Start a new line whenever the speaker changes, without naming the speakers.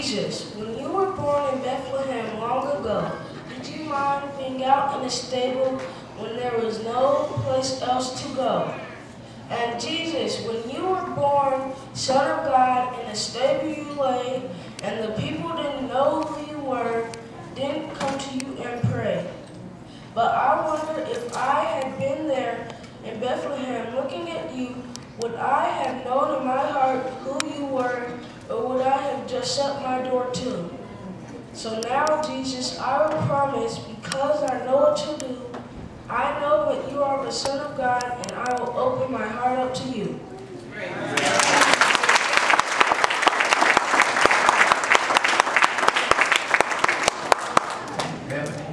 Jesus, when you were born in Bethlehem long ago, did you mind being out in a stable when there was no place else to go? And Jesus, when you were born, Son of God, in a stable you lay, and the people didn't know who you were, didn't come to you and pray. But I wonder if I had been there in Bethlehem looking at you, would I have known in my heart who you were, or would I have just shut my door too? So now, Jesus, I will promise, because I know what you do, I know that you are the Son of God, and I will open my heart up to you.
Amen.